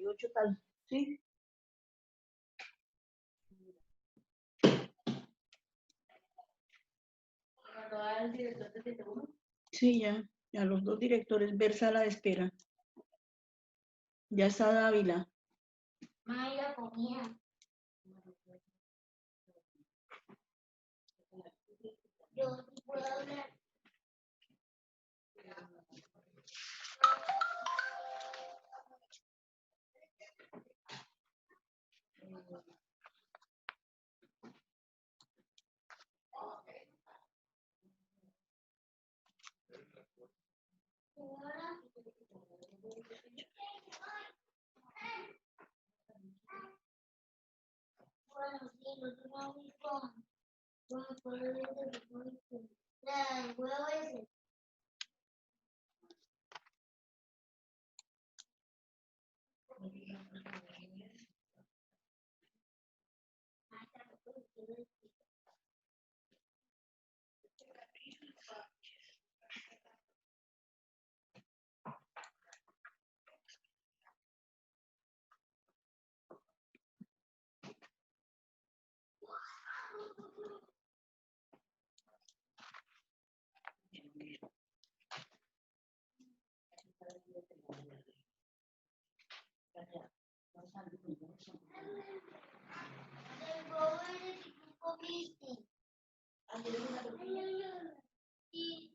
48 tal, ¿sí? ¿El director de 71? Sí, ya los dos directores, ver sala de espera. Ya está Dávila. Mayra comía. Yo sí puedo hablar. Bueno, sí, no tengo mi con. Bueno, por el huevo ese. El huevo ese que tú comiste. Sí.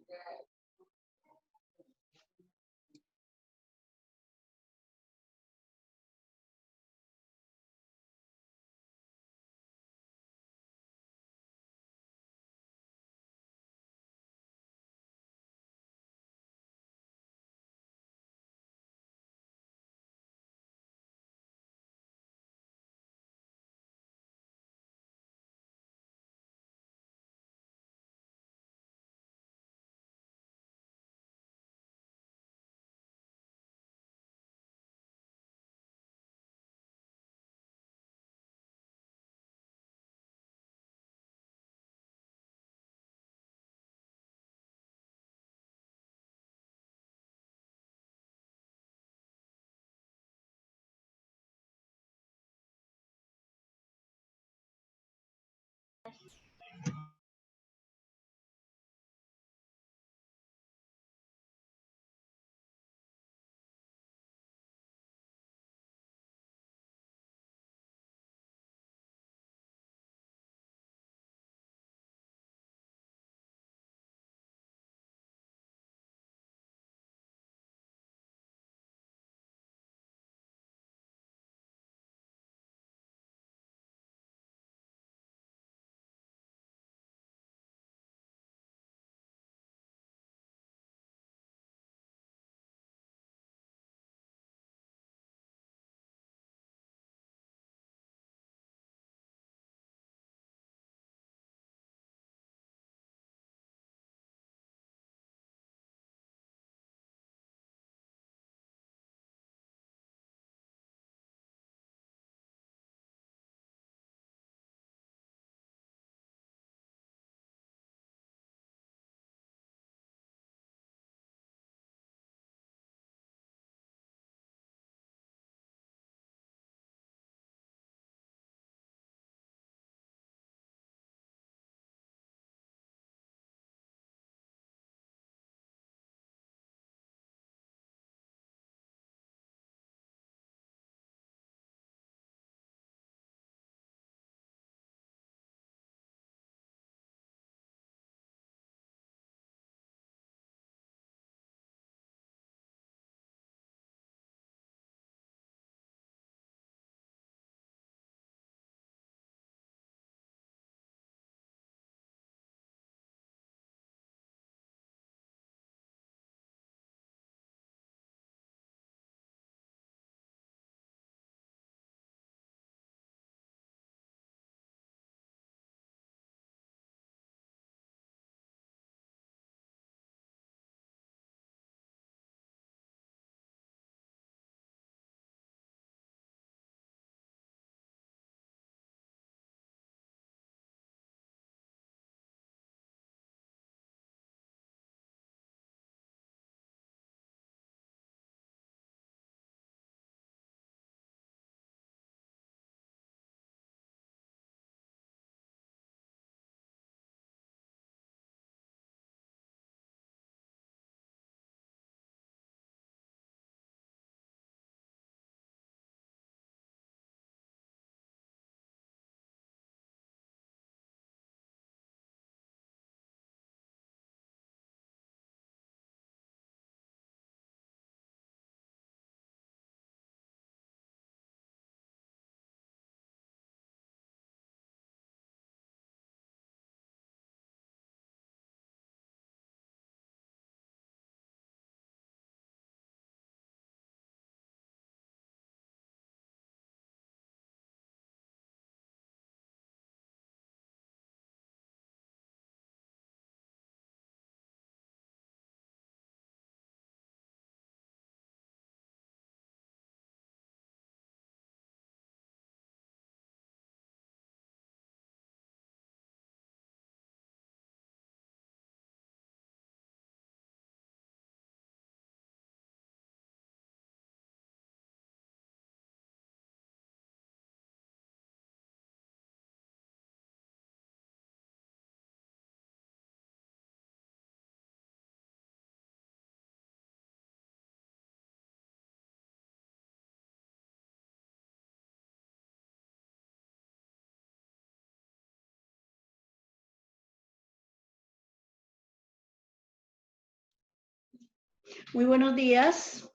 Muy buenos días.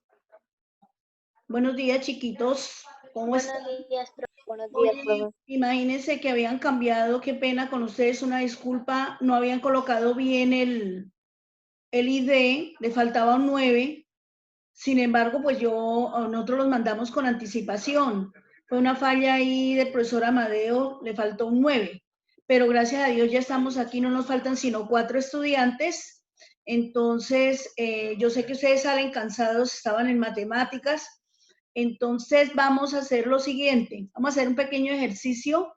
Buenos días, chiquitos. ¿Cómo están? Buenos días, profe. Buenos días, Oye, profe. imagínense que habían cambiado, qué pena con ustedes, una disculpa, no habían colocado bien el ID, le faltaba un 9. Sin embargo, pues nosotros los mandamos con anticipación. Fue una falla ahí del profesor Amadeo, le faltó un 9. Pero gracias a Dios ya estamos aquí, no nos faltan sino 4 estudiantes. Entonces, yo sé que ustedes salen cansados, estaban en matemáticas. Entonces, vamos a hacer lo siguiente. Vamos a hacer un pequeño ejercicio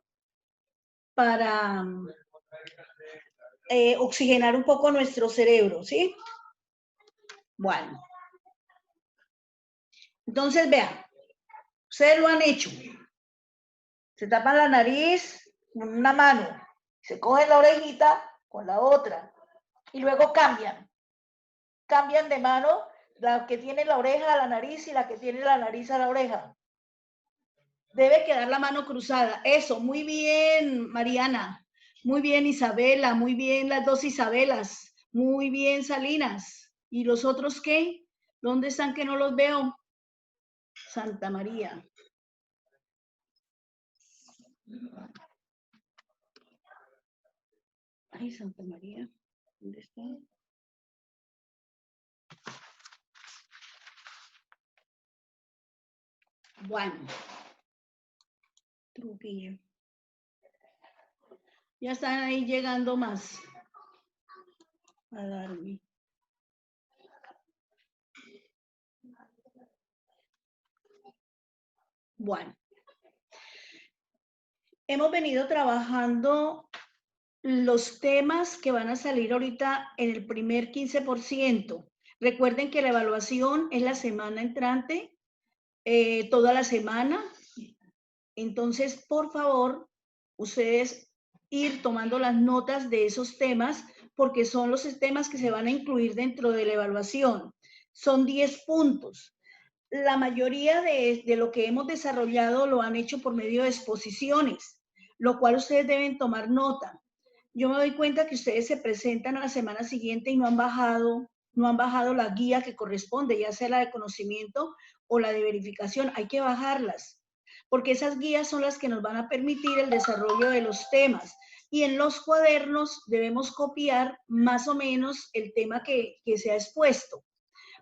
para oxigenar un poco nuestro cerebro, ¿sí? Bueno. Entonces, vean, ustedes lo han hecho. Se tapan la nariz con una mano, se cogen la orejita con la otra y luego cambian. Cambian de mano la que tiene la oreja a la nariz y la que tiene la nariz a la oreja. Debe quedar la mano cruzada. Eso, muy bien, Mariana. Muy bien, Isabela. Muy bien, las dos Isabelas. Muy bien, Salinas. ¿Y los otros qué? ¿Dónde están que no los veo? Santa María. Ay, Santa María. ¿Dónde está? Bueno. Trujillo. Ya están ahí llegando más a darme. Bueno. Hemos venido trabajando los temas que van a salir ahorita en el primer 15%. Recuerden que la evaluación es la semana entrante, toda la semana. Entonces, por favor, ustedes ir tomando las notas de esos temas porque son los temas que se van a incluir dentro de la evaluación. Son 10 puntos. La mayoría de lo que hemos desarrollado lo han hecho por medio de exposiciones, lo cual ustedes deben tomar nota. Yo me doy cuenta que ustedes se presentan a la semana siguiente y no han bajado la guía que corresponde, ya sea la de conocimiento o la de verificación. Hay que bajarlas, porque esas guías son las que nos van a permitir el desarrollo de los temas. Y en los cuadernos debemos copiar más o menos el tema que se ha expuesto.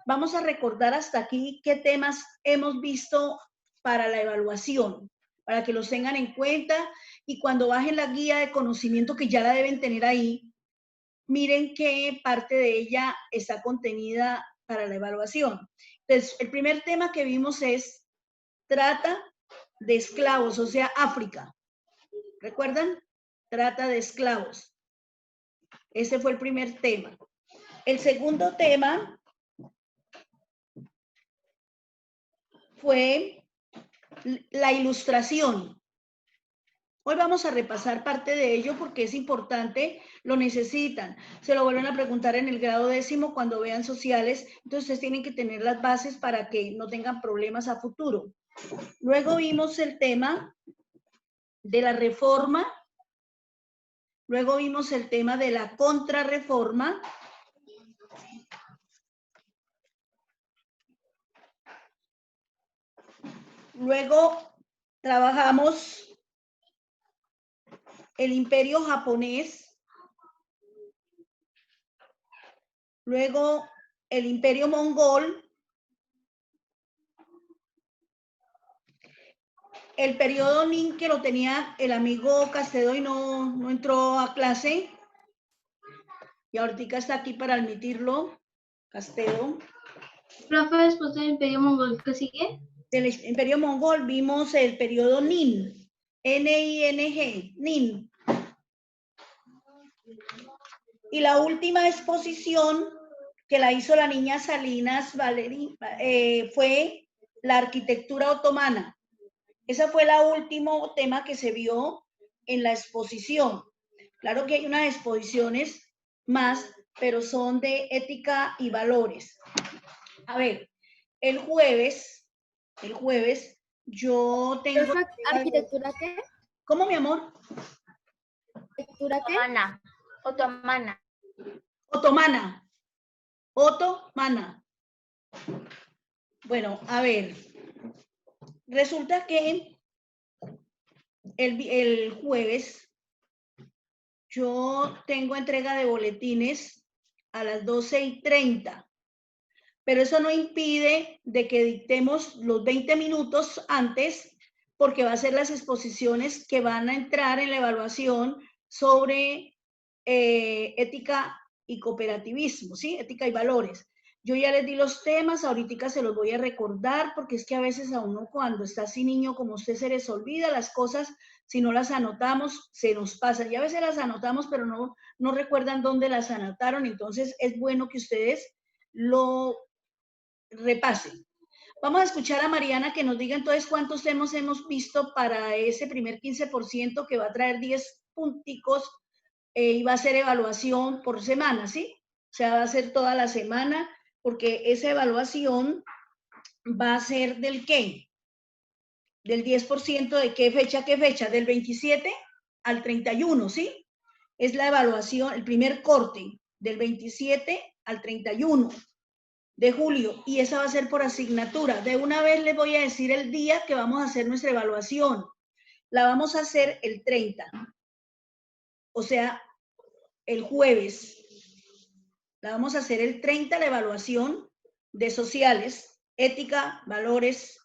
Vamos a recordar hasta aquí qué temas hemos visto para la evaluación, para que los tengan en cuenta y cuando bajen la guía de conocimiento, que ya la deben tener ahí, miren qué parte de ella está contenida para la evaluación. Entonces, el primer tema que vimos es trata de esclavos, o sea, África. ¿Recuerdan? Trata de esclavos. Ese fue el primer tema. El segundo tema fue la ilustración. Hoy vamos a repasar parte de ello porque es importante, lo necesitan. Se lo vuelven a preguntar en el grado 10º cuando vean sociales, entonces ustedes tienen que tener las bases para que no tengan problemas a futuro. Luego vimos el tema de la reforma, luego vimos el tema de la contrarreforma, luego trabajamos el imperio japonés, luego el imperio mongol, el periodo Nin que lo tenía el amigo Castedo y no entró a clase, y ahorita está aquí para admitirlo, Castedo. Profe, después del Imperio Mongol, ¿qué sigue? Del imperio mongol vimos el periodo Nin, N-I-N-G, Nin. Y la última exposición que la hizo la niña Salinas Valery, fue la arquitectura otomana. Ese fue el último tema que se vio en la exposición. Claro que hay unas exposiciones más, pero son de ética y valores. A ver, el jueves, yo tengo... ¿Arquitectura qué? ¿Cómo, mi amor? ¿Arquitectura qué? Otomana. Otomana. Bueno, a ver, resulta que el jueves yo tengo entrega de boletines a las 12:30, pero eso no impide de que dictemos los 20 minutos antes, porque va a ser las exposiciones que van a entrar en la evaluación sobre ética y cooperativismo, ¿sí? Ética y valores. Yo ya les di los temas, ahorita se los voy a recordar, porque es que a veces a uno cuando está así niño como usted se les olvida las cosas, si no las anotamos, se nos pasan. Y a veces las anotamos, pero no recuerdan dónde las anotaron, entonces es bueno que ustedes lo repasen. Vamos a escuchar a Mariana que nos diga entonces cuántos temas hemos visto para ese primer 15% que va a traer 10 punticos y va a ser evaluación por semana, ¿sí? O sea, va a ser toda la semana, porque esa evaluación va a ser del qué? Del 10% de qué fecha, del 27 al 31, ¿sí? Es la evaluación, el primer corte, del 27 al 31 de julio, y esa va a ser por asignatura. De una vez les voy a decir el día que vamos a hacer nuestra evaluación. La vamos a hacer el 30, o sea, el jueves. La vamos a hacer el 30, la evaluación de sociales, ética, valores,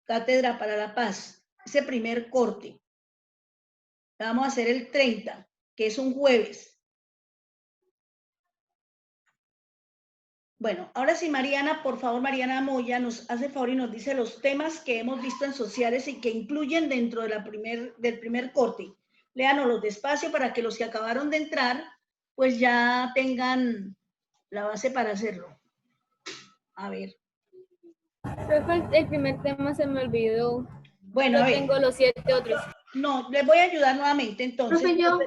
cátedra para la paz. Ese primer corte. La vamos a hacer el 30, que es un jueves. Bueno, ahora sí, Mariana, por favor, Mariana Moya, nos hace favor y nos dice los temas que hemos visto en sociales y que incluyen dentro de del primer corte. Léanos despacio para que los que acabaron de entrar, pues ya tengan la base para hacerlo. A ver. El primer tema se me olvidó. Bueno, a ver. Tengo los 7 otros. No, les voy a ayudar nuevamente. Entonces, Profe, yo.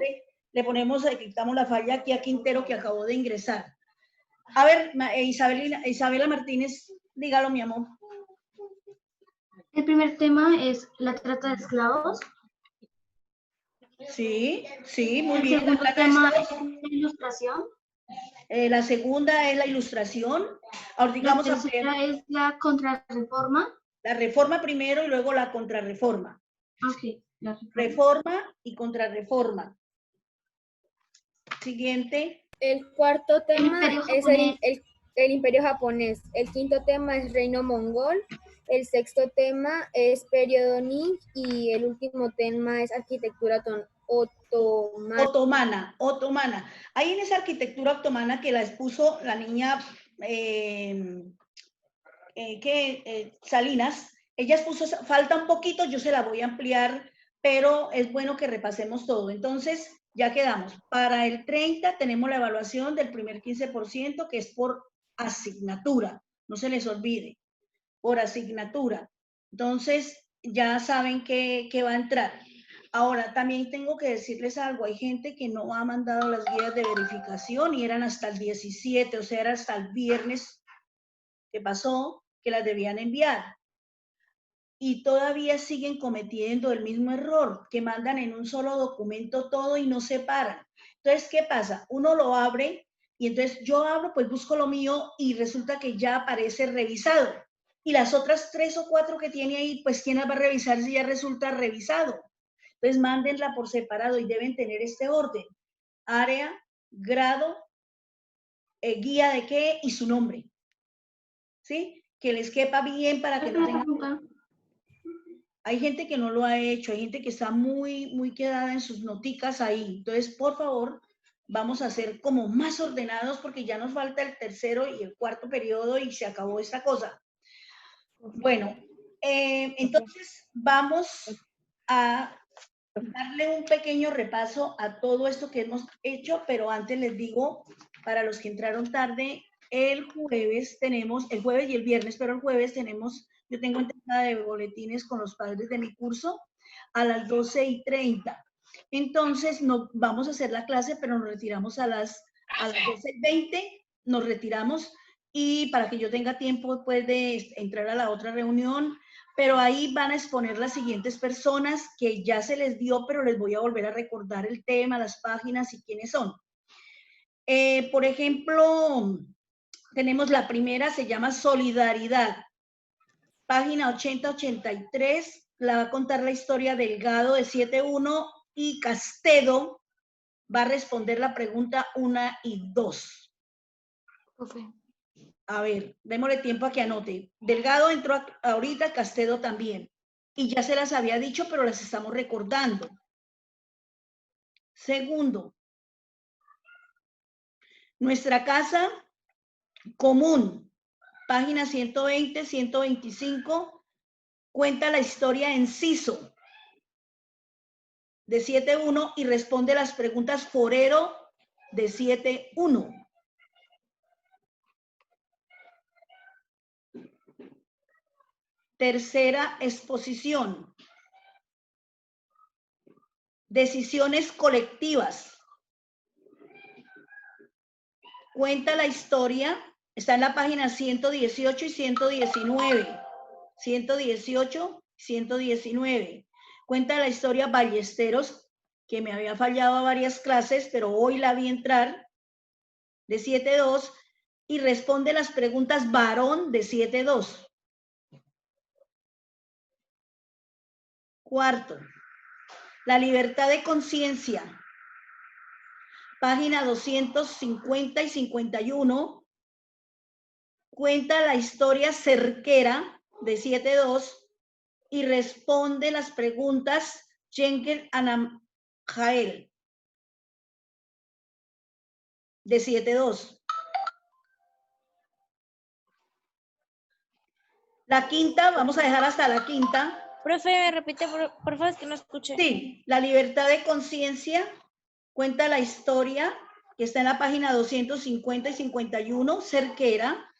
le ponemos, quitamos la falla aquí a Quintero que acabó de ingresar. A ver, Isabela Martínez, dígalo, mi amor. El primer tema es la trata de esclavos. Sí, sí, muy El bien. segundo tema es la ilustración. La segunda es la ilustración. Ahorita La vamos a ver tercera es la contrarreforma. la reforma primero y luego la contrarreforma. Ok, la Reforma y contrarreforma. Siguiente. El cuarto tema es el imperio japonés. El quinto tema es reino mongol. El sexto tema es periodo Ming. Y el último tema es arquitectura Otomana. Ahí en esa arquitectura otomana que la expuso la niña Salinas, ella expuso, falta un poquito, yo se la voy a ampliar, pero es bueno que repasemos todo. Entonces, ya quedamos. Para el 30 tenemos la evaluación del primer 15%, que es por asignatura. No se les olvide, por asignatura. Entonces, ya saben que va a entrar. Ahora, también tengo que decirles algo. Hay gente que no ha mandado las guías de verificación y eran hasta el 17, o sea, era hasta el viernes que pasó, que las debían enviar. Y todavía siguen cometiendo el mismo error, que mandan en un solo documento todo y no separan. Entonces, ¿qué pasa? Uno lo abre y entonces yo abro, pues busco lo mío y resulta que ya aparece revisado. Y las otras 3 o 4 que tiene ahí, pues ¿quién las va a revisar si ya resulta revisado? Entonces, mándenla por separado y deben tener este orden. Área, grado, guía de qué y su nombre. ¿Sí? Que les quepa bien para que no tengan... Hay gente que no lo ha hecho, hay gente que está muy quedada en sus noticas ahí. Entonces, por favor, vamos a ser como más ordenados porque ya nos falta el tercero y el cuarto periodo y se acabó esta cosa. Bueno, entonces vamos a darle un pequeño repaso a todo esto que hemos hecho, pero antes les digo, para los que entraron tarde, el jueves y el viernes, pero el jueves yo tengo entrega de boletines con los padres de mi curso a las 12:30. Entonces, no, vamos a hacer la clase, pero nos retiramos a las 12:20, nos retiramos y para que yo tenga tiempo después de entrar a la otra reunión, pero ahí van a exponer las siguientes personas que ya se les dio, pero les voy a volver a recordar el tema, las páginas y quiénes son. Por ejemplo, tenemos la primera, se llama Solidaridad. Página 80-83, la va a contar la historia Delgado de 7.1 y Castedo va a responder la pregunta 1 y 2. Profe. A ver, démosle tiempo a que anote. Delgado entró ahorita, Castedo también. Y ya se las había dicho, pero las estamos recordando. Segundo, nuestra casa común, página 120, 125, cuenta la historia Enciso de 7.1 y responde las preguntas Forero de 7.1. Tercera exposición. Decisiones colectivas. Cuenta la historia, está en la página 118 y 119. 118, 119. Cuenta la historia Ballesteros, que me había fallado a varias clases, pero hoy la vi entrar, de 7.2, y responde las preguntas Varón de 7.2. Cuarto, la libertad de conciencia. Página 250 y 51. Cuenta la historia Cerquera de 7.2 y responde las preguntas Jenger Anamjael de 7.2. La quinta, vamos a dejar hasta la quinta. Profe, ¿me repite, por favor, es que no escuché? Sí, la libertad de conciencia cuenta la historia que está en la página 250 y 51, Cerquera,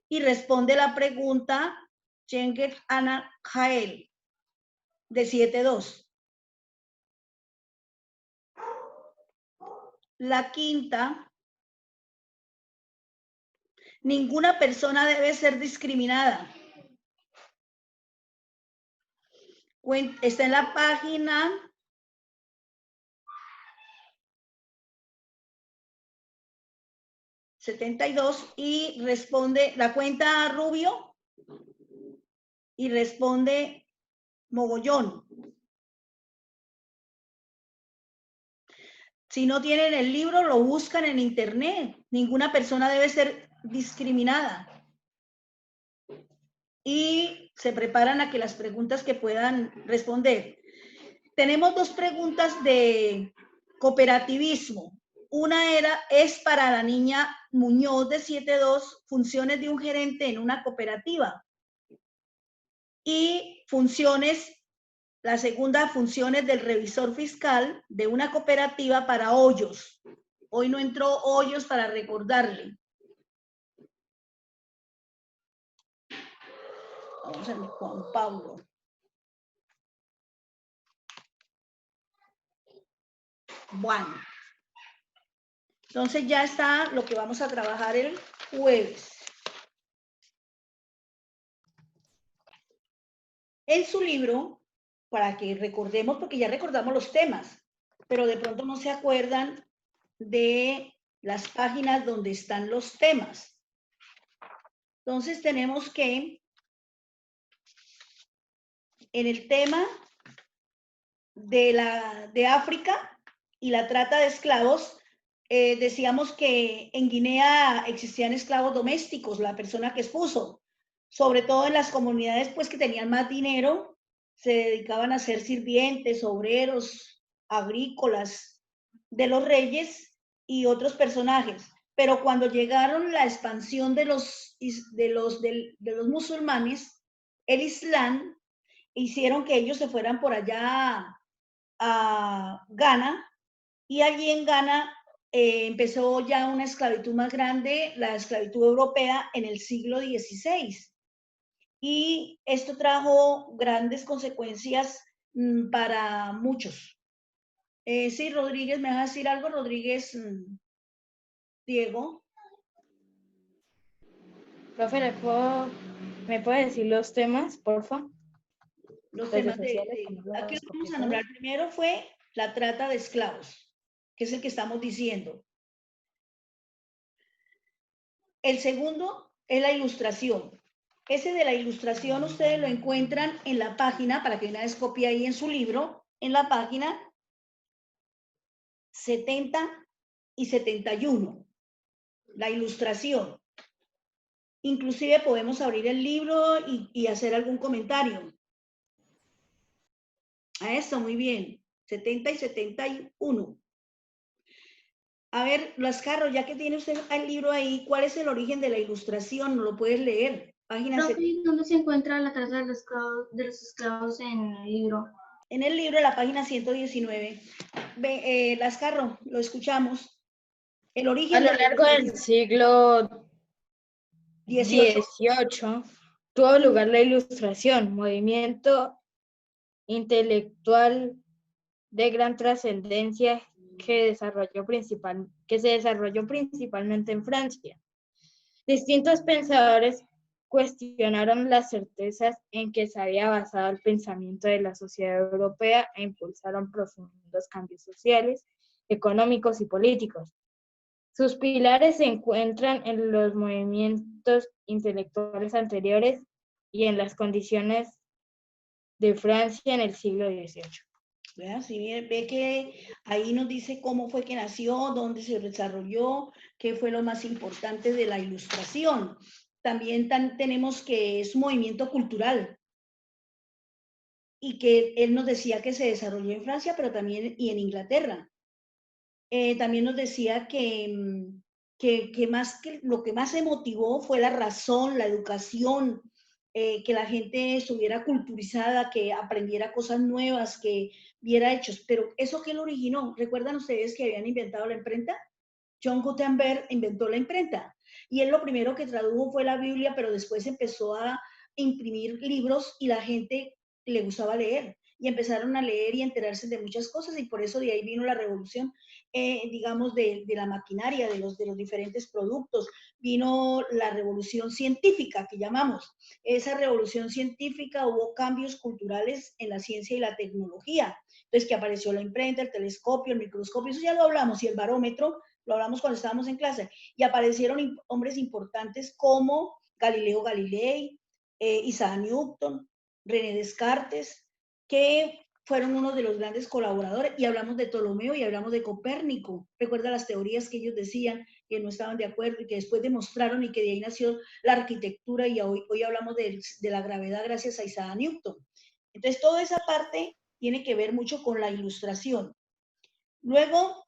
y responde la pregunta Jenger Anamjael de 7.2. La quinta, ninguna persona debe ser discriminada. Está en la página 72 y responde, la cuenta Rubio y responde Mogollón. Si no tienen el libro, lo buscan en internet. Ninguna persona debe ser discriminada. Y se preparan a que las preguntas que puedan responder. Tenemos dos preguntas de cooperativismo. Una es para la niña Muñoz de 7.2, funciones de un gerente en una cooperativa. Y funciones, la segunda, funciones del revisor fiscal de una cooperativa para Hoyos. Hoy no entró Hoyos para recordarle. Vamos a ver, Juan Pablo. Bueno. Entonces ya está lo que vamos a trabajar el jueves. En su libro, para que recordemos, porque ya recordamos los temas, pero de pronto no se acuerdan de las páginas donde están los temas. Entonces tenemos que, en el tema de África y la trata de esclavos, decíamos que en Guinea existían esclavos domésticos, la persona que expuso, sobre todo en las comunidades pues que tenían más dinero, se dedicaban a ser sirvientes, obreros, agrícolas de los reyes y otros personajes. Pero cuando llegaron la expansión de los musulmanes, el Islam, hicieron que ellos se fueran por allá a Ghana, y allí en Ghana empezó ya una esclavitud más grande, la esclavitud europea en el siglo XVI. Y esto trajo grandes consecuencias para muchos. Sí, Rodríguez, ¿me vas a decir algo, Rodríguez? Diego. Profe, ¿me puede decir los temas, por favor? Los temas aquí lo vamos a nombrar. Primero fue la trata de esclavos, que es el que estamos diciendo. El segundo es la ilustración. Ese de la ilustración ustedes lo encuentran en la página, para que una vez copie ahí en su libro, en la página 70 y 71. La ilustración. Inclusive podemos abrir el libro y hacer algún comentario. A eso, muy bien. 70 y 71. A ver, Lascarro, ya que tiene usted el libro ahí, ¿cuál es el origen de la ilustración? ¿No lo puedes leer? Página Profe, ¿dónde se encuentra la trata de los esclavos en el libro? En el libro, en la página 119. Lascarro, lo escuchamos. El A origen lo de la largo del ilustración. siglo 18. XVIII tuvo lugar la Ilustración, movimiento intelectual de gran trascendencia que se desarrolló principalmente en Francia. Distintos pensadores cuestionaron las certezas en que se había basado el pensamiento de la sociedad europea e impulsaron profundos cambios sociales, económicos y políticos. Sus pilares se encuentran en los movimientos intelectuales anteriores y en las condiciones de Francia en el siglo XVIII. ¿Verdad? Si ve que ahí nos dice cómo fue que nació, dónde se desarrolló, qué fue lo más importante de la ilustración. También tenemos que es movimiento cultural y que él nos decía que se desarrolló en Francia, pero también y en Inglaterra. También nos decía que lo que más se motivó fue la razón, la educación, que la gente estuviera culturizada, que aprendiera cosas nuevas, que viera hechos. Pero ¿eso qué lo originó? ¿Recuerdan ustedes que habían inventado la imprenta? John Gutenberg inventó la imprenta y él lo primero que tradujo fue la Biblia, pero después empezó a imprimir libros y la gente le gustaba leer y empezaron a leer y enterarse de muchas cosas y por eso de ahí vino la revolución, digamos, de la maquinaria, de los diferentes productos. Vino la revolución científica que llamamos. Esa revolución científica hubo cambios culturales en la ciencia y la tecnología. Entonces que apareció la imprenta, el telescopio, el microscopio, eso ya lo hablamos, y el barómetro, lo hablamos cuando estábamos en clase, y aparecieron hombres importantes como Galileo Galilei, Isaac Newton, René Descartes, que fueron uno de los grandes colaboradores, y hablamos de Ptolomeo y hablamos de Copérnico. Recuerda las teorías que ellos decían que no estaban de acuerdo y que después demostraron y que de ahí nació la arquitectura y hoy hablamos de la gravedad gracias a Isaac Newton. Entonces, toda esa parte tiene que ver mucho con la ilustración. Luego,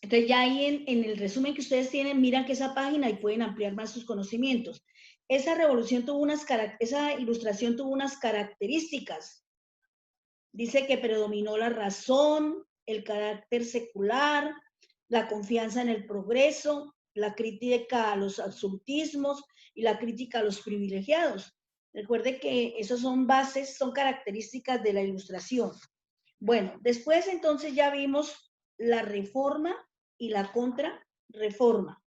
entonces ya ahí en el resumen que ustedes tienen, miran que esa página y pueden ampliar más sus conocimientos. Esa ilustración tuvo unas características. Dice que predominó la razón, el carácter secular, la confianza en el progreso, la crítica a los absolutismos y la crítica a los privilegiados. Recuerde que esas son bases, son características de la ilustración. Bueno, después entonces ya vimos la reforma y la contrarreforma.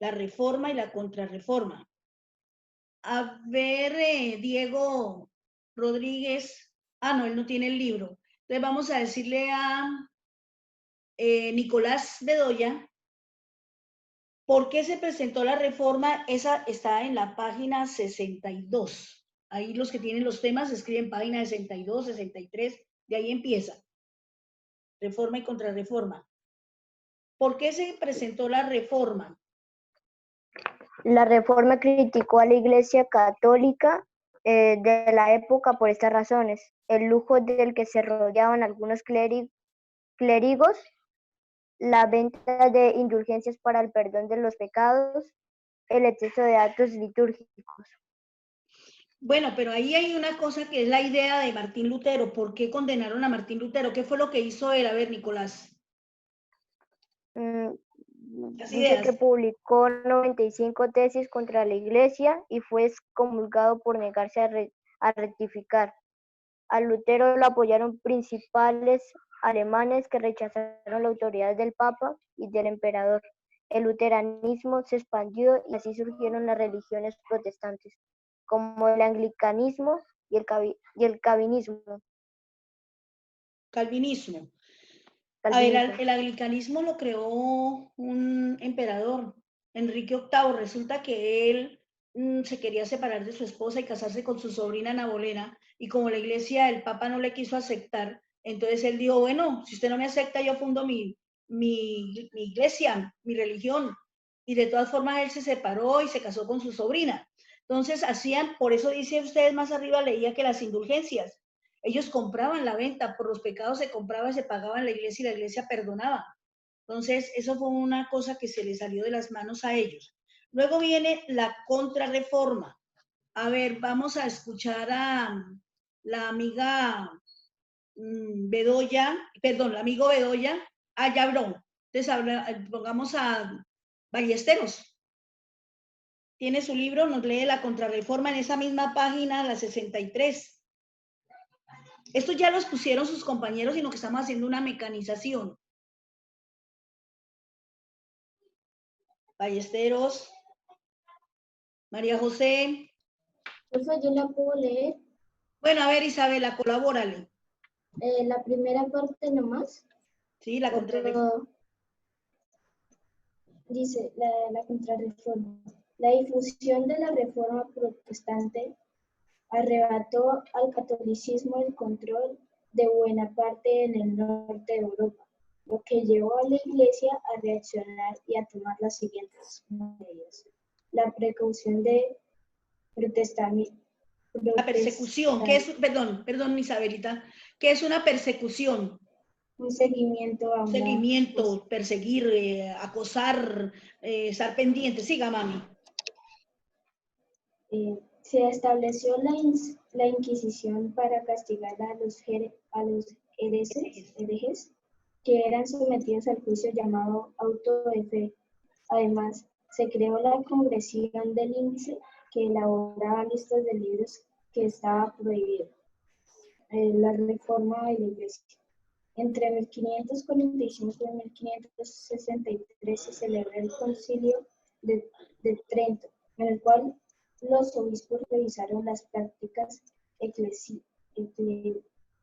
La reforma y la contrarreforma. A ver, Diego Rodríguez. No, él no tiene el libro. Entonces vamos a decirle a Nicolás Bedoya por qué se presentó la reforma. Esa está en la página 62. Ahí los que tienen los temas escriben página 62, 63, de ahí empieza. Reforma y contrarreforma. ¿Por qué se presentó la reforma? La reforma criticó a la Iglesia Católica de la época por estas razones: el lujo del que se rodeaban algunos clérigos, la venta de indulgencias para el perdón de los pecados, el exceso de actos litúrgicos. Bueno, pero ahí hay una cosa que es la idea de Martín Lutero. ¿Por qué condenaron a Martín Lutero? ¿Qué fue lo que hizo él? A ver, Nicolás. Dice que publicó 95 tesis contra la Iglesia y fue excomulgado por negarse a rectificar. A Lutero lo apoyaron principales alemanes que rechazaron la autoridad del Papa y del Emperador. El luteranismo se expandió y así surgieron las religiones protestantes, como el anglicanismo y el calvinismo. A ver, el anglicanismo lo creó un emperador, Enrique VIII, resulta que él se quería separar de su esposa y casarse con su sobrina Ana Bolena, y como la iglesia, el Papa no le quiso aceptar, entonces él dijo, bueno, si usted no me acepta, yo fundo mi iglesia, mi religión, y de todas formas él se separó y se casó con su sobrina. Entonces hacían, por eso dice ustedes más arriba, leía que las indulgencias, ellos compraban la venta, por los pecados se compraba y se pagaba en la iglesia y la iglesia perdonaba. Entonces, eso fue una cosa que se les salió de las manos a ellos. Luego viene la contrarreforma. A ver, vamos a escuchar a la amiga Bedoya, perdón, el amigo Bedoya. Ah, ya habló. Entonces, pongamos a Ballesteros. Tiene su libro, nos lee la contrarreforma en esa misma página, la 63. Estos ya los pusieron sus compañeros, sino que estamos haciendo una mecanización. Ballesteros, María José. Profe, yo la puedo leer. Bueno, a ver, Isabela, colabórale. La primera parte nomás. Sí, la contrarreforma. Dice la contrarreforma. La difusión de la reforma protestante arrebató al catolicismo el control de buena parte en el norte de Europa, lo que llevó a la Iglesia a reaccionar y a tomar las siguientes medidas. La precaución de la persecución, ¿qué es? Perdón, Isabelita, ¿qué es una persecución? Un seguimiento a seguimiento, perseguir, acosar, estar pendiente. Siga, mami. Se estableció la Inquisición para castigar a los herejes que eran sometidos al juicio llamado auto de fe. Además, se creó la Congregación del Índice que elaboraba listas de libros que estaba prohibido. La reforma de la Iglesia. Entre 1545 y 1563 se celebró el Concilio de Trento, en el cual los obispos revisaron las prácticas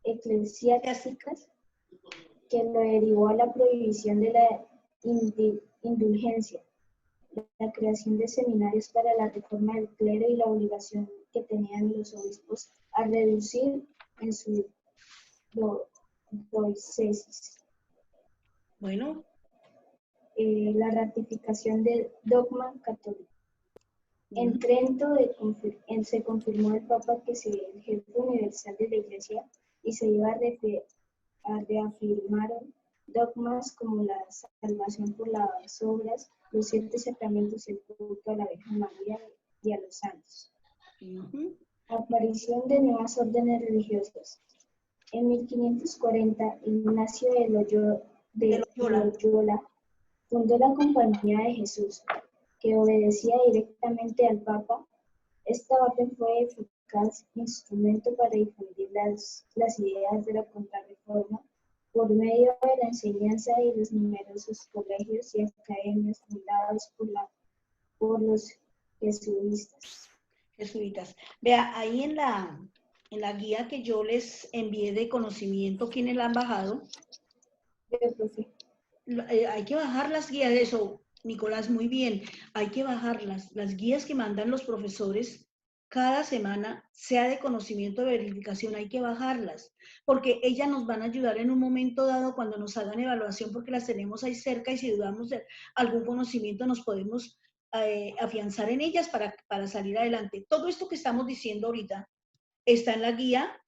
eclesiásticas que lo derivó a la prohibición de la indulgencia, la creación de seminarios para la reforma del clero y la obligación que tenían los obispos a reducir en su diócesis. Bueno. La ratificación del dogma católico. En Trento se confirmó el Papa que sería el jefe universal de la Iglesia y se iba a reafirmar dogmas como la salvación por las obras, los 7 sacramentos, el culto a la Virgen María y a los santos. Aparición de nuevas órdenes religiosas. En 1540, Ignacio de Loyola fundó la Compañía de Jesús, que obedecía directamente al Papa. Esta orden fue eficaz instrumento para difundir las ideas de la contrarreforma por medio de la enseñanza y los numerosos colegios y academias fundados por los jesuitas. Vea, ahí en la guía que yo les envié de conocimiento, ¿quiénes la han bajado? Profe. Hay que bajar las guías, eso, Nicolás, muy bien. Hay que bajarlas. Las guías que mandan los profesores cada semana, sea de conocimiento o de verificación, hay que bajarlas, porque ellas nos van a ayudar en un momento dado cuando nos hagan evaluación, porque las tenemos ahí cerca y si dudamos de algún conocimiento nos podemos afianzar en ellas para salir adelante. Todo esto que estamos diciendo ahorita está en la guía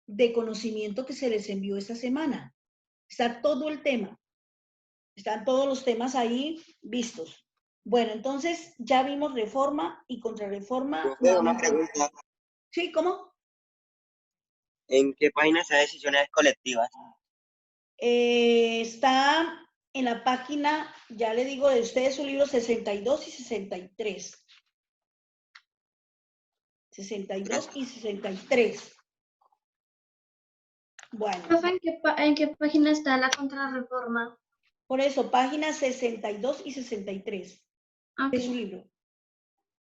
de conocimiento que se les envió esta semana. Está todo el tema. Están todos los temas ahí vistos. Bueno, entonces ya vimos reforma y contrarreforma. Una pregunta. Sí, ¿cómo? ¿En qué página está decisiones colectivas? Está en la página, ya le digo de ustedes, su libro 62 y 63. 62 y 63. Bueno. Profe, ¿en qué página está la contrarreforma? Por eso, páginas 62 y 63 de su libro.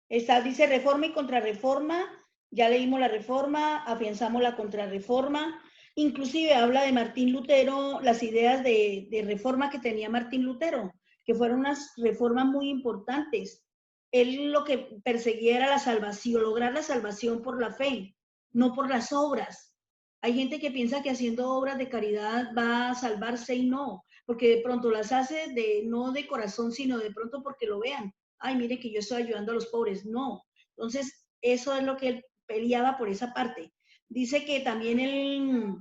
Dice reforma y contrarreforma, ya leímos la reforma, afianzamos la contrarreforma, inclusive habla de Martín Lutero, las ideas de reforma que tenía Martín Lutero, que fueron unas reformas muy importantes. Él lo que perseguía era la salvación, lograr la salvación por la fe, no por las obras. Hay gente que piensa que haciendo obras de caridad va a salvarse y no, porque de pronto las hace no de corazón, sino de pronto porque lo vean. Ay, mire que yo estoy ayudando a los pobres. No. Entonces, eso es lo que él peleaba por esa parte. Dice que también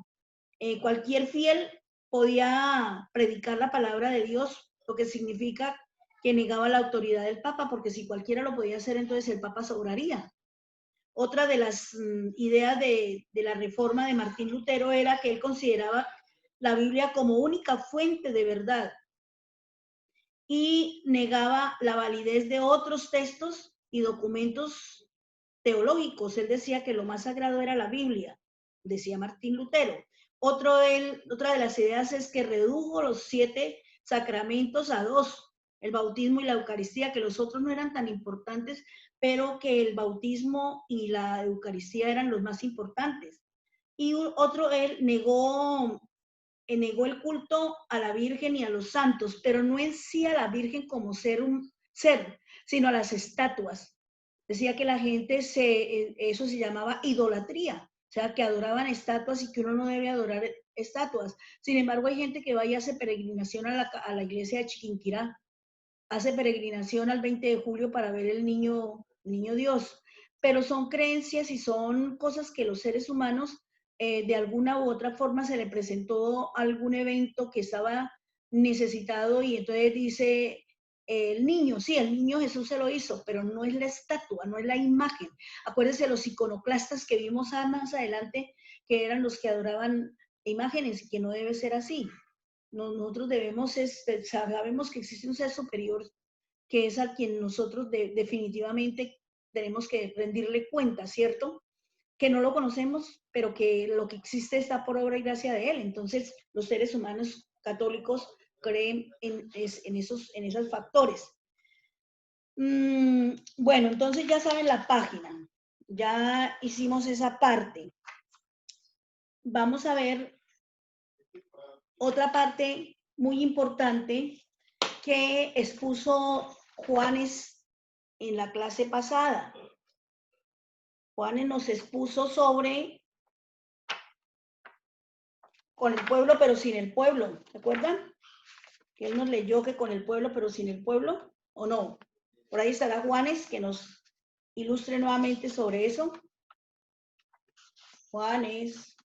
cualquier fiel podía predicar la palabra de Dios, lo que significa que negaba la autoridad del Papa, porque si cualquiera lo podía hacer, entonces el Papa sobraría. Otra de las ideas de la reforma de Martín Lutero era que él consideraba la Biblia como única fuente de verdad y negaba la validez de otros textos y documentos teológicos. Él decía que lo más sagrado era la Biblia, decía Martín Lutero. Otra de las ideas es que redujo los 7 sacramentos a 2, el bautismo y la Eucaristía, que los otros no eran tan importantes, pero que el bautismo y la Eucaristía eran los más importantes. Y otro, él negó el culto a la Virgen y a los santos, pero no en sí a la Virgen como ser, sino a las estatuas. Decía que la gente eso se llamaba idolatría, o sea, que adoraban estatuas y que uno no debe adorar estatuas. Sin embargo, hay gente que va y hace peregrinación a la iglesia de Chiquinquirá, hace peregrinación al 20 de julio para ver el niño Dios, pero son creencias y son cosas que los seres humanos de alguna u otra forma se le presentó algún evento que estaba necesitado y entonces dice el niño, sí, el niño Jesús se lo hizo, pero no es la estatua, no es la imagen. Acuérdense los iconoclastas que vimos más adelante, que eran los que adoraban imágenes y que no debe ser así. Nosotros sabemos que existe un ser superior que es a quien nosotros definitivamente tenemos que rendirle cuenta, ¿cierto? Que no lo conocemos, pero que lo que existe está por obra y gracia de él. Entonces, los seres humanos católicos creen en esos factores. Bueno, entonces ya saben la página. Ya hicimos esa parte. Vamos a ver otra parte muy importante que expuso Juanes en la clase pasada. Juanes nos expuso sobre con el pueblo pero sin el pueblo, ¿se acuerdan? Que él nos leyó que con el pueblo pero sin el pueblo, ¿o no? Por ahí estará Juanes que nos ilustre nuevamente sobre eso. Juanes.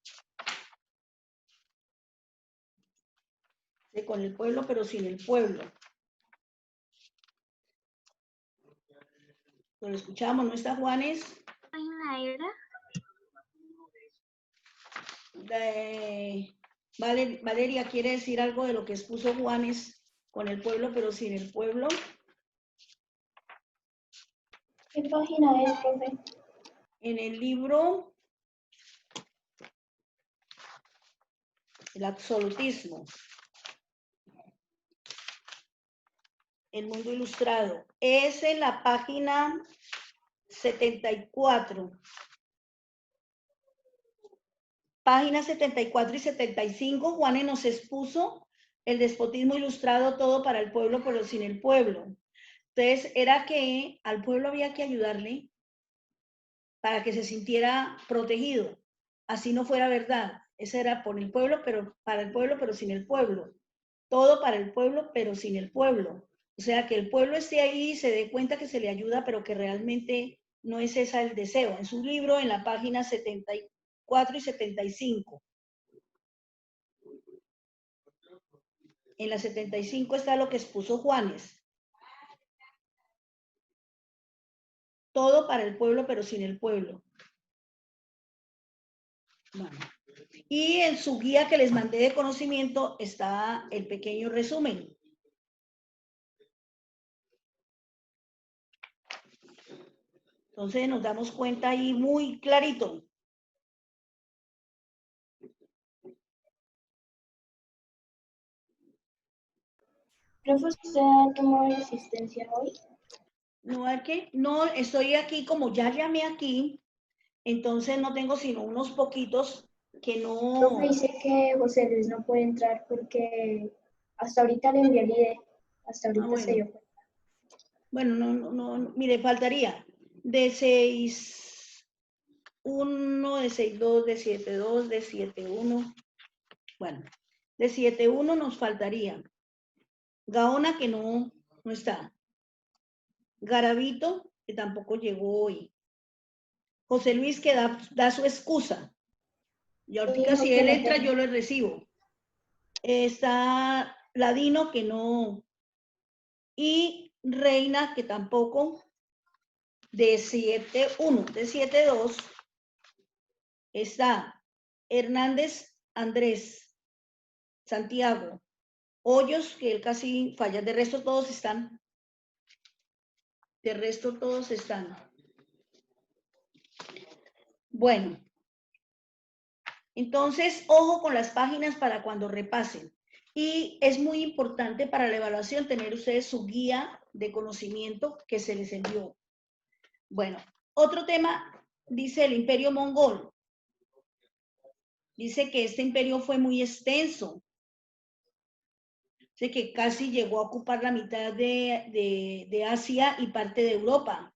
Con el pueblo pero sin el pueblo. Lo escuchamos, ¿no está Juanes? Valeria, ¿quiere decir algo de lo que expuso Juanes con el pueblo pero sin el pueblo? ¿Qué página es, profe? En el libro El absolutismo. El mundo ilustrado. Es en la página 74. Páginas 74 y 75, Juanes nos expuso el despotismo ilustrado, todo para el pueblo, pero sin el pueblo. Entonces, era que al pueblo había que ayudarle para que se sintiera protegido. Así no fuera verdad. Ese era por el pueblo, pero para el pueblo, pero sin el pueblo. Todo para el pueblo, pero sin el pueblo. O sea, que el pueblo esté ahí y se dé cuenta que se le ayuda, pero que realmente no es ese el deseo. En su libro, en la página 74 y 75. En la 75 está lo que expuso Juanes. Todo para el pueblo, pero sin el pueblo. Bueno. Y en su guía que les mandé de conocimiento está el pequeño resumen. Entonces nos damos cuenta ahí muy clarito. ¿Profe, usted ha tomado asistencia hoy? No, es que no, estoy aquí como ya llamé aquí, entonces no tengo sino unos poquitos que no... Profe, dice que José Luis no puede entrar porque hasta ahorita le envié el ID. Hasta ahorita se dio cuenta. Bueno, no, mire, faltaría de 6-1, de 6-2, de 7-2, de 7-1. Bueno, de 7-1 nos faltaría Gaona, que no está. Garavito, que tampoco llegó hoy. José Luis, que da su excusa. Y ahorita si él entra, yo lo recibo. Está Ladino, que no. Y Reina, que tampoco. De 7-1, de 7-2, está Hernández Andrés, Santiago, Hoyos, que él casi falla. De resto todos están. Bueno. Entonces, ojo con las páginas para cuando repasen. Y es muy importante para la evaluación tener ustedes su guía de conocimiento que se les envió. Bueno, otro tema, dice el Imperio Mongol. Dice que este imperio fue muy extenso. Dice que casi llegó a ocupar la mitad de Asia y parte de Europa.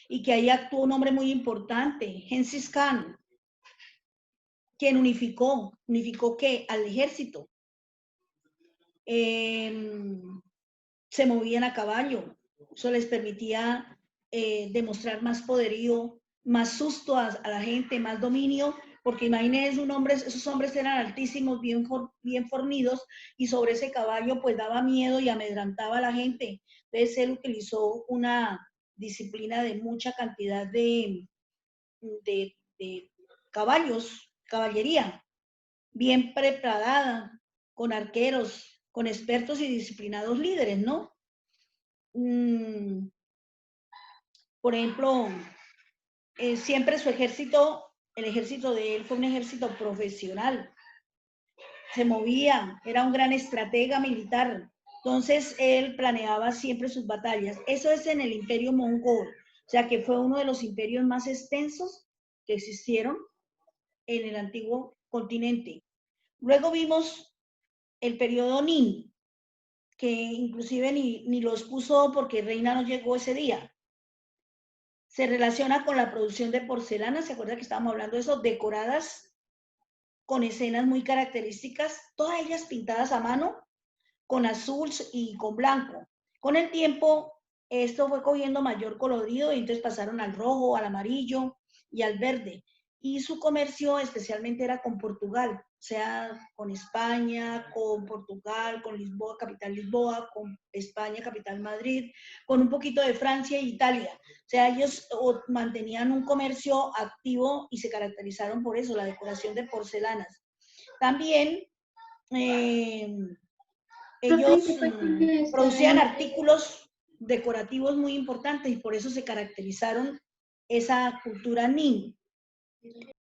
Y que ahí actuó un hombre muy importante, Genghis Khan, quien unificó ¿qué? Al ejército. Se movían a caballo. Eso les permitía demostrar más poderío, más susto a la gente, más dominio, porque imagínense esos hombres eran altísimos, bien fornidos, y sobre ese caballo pues daba miedo y amedrantaba a la gente. Entonces él utilizó una disciplina de mucha cantidad de caballos, caballería, bien preparada, con arqueros, con expertos y disciplinados líderes, ¿no? Por ejemplo, siempre su ejército, el ejército de él fue un ejército profesional. Se movía, era un gran estratega militar. Entonces, él planeaba siempre sus batallas. Eso es en el Imperio Mongol. O sea, que fue uno de los imperios más extensos que existieron en el antiguo continente. Luego vimos el periodo Nin, que inclusive ni los puso porque Reina no llegó ese día. Se relaciona con la producción de porcelana, ¿se acuerda que estábamos hablando de eso? Decoradas con escenas muy características, todas ellas pintadas a mano, con azul y con blanco. Con el tiempo, esto fue cogiendo mayor colorido y entonces pasaron al rojo, al amarillo y al verde. Y su comercio especialmente era con Portugal, o sea, con España, con Portugal, con Lisboa, capital Lisboa, con España, capital Madrid, con un poquito de Francia e Italia. O sea, ellos mantenían un comercio activo y se caracterizaron por eso, la decoración de porcelanas. También ellos producían artículos decorativos muy importantes y por eso se caracterizaron esa cultura Nin.